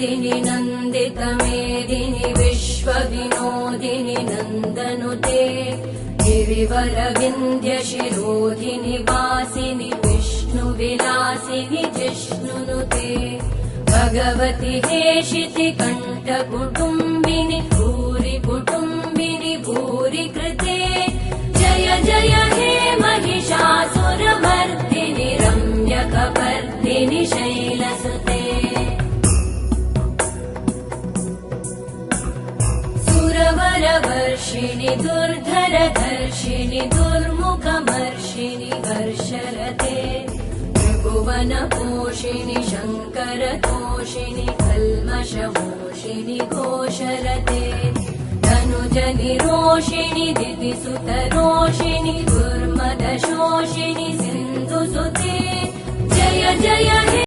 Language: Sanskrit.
मेदिनि नन्दितमेदिनि विश्वविनोदिनि नन्दनुते गिरिवरविन्द्यशिरोधिनि वासिनि विष्णुविलासिनि जिष्णुनुते भगवति हेशिति कण्ठकुटुम्बिनि भूरि कुटुम्बिनि भूरि कृते जय जय हे महिषासुरमर्दिनि रम्यकपर्दिनि शैलसुते सुरवरवर्षिणि दुर्धरधर्षिणि दुर्मुखमर्षिणि हर्षरते त्रिभुवनपोषिणि शङ्करतोषिणि कल्मषमोषिणि घोषरते धनुजनिरोषिणि दितिसुतरोषिणि दुर्मदशोषिणि सिन्धुसुते जय जय हे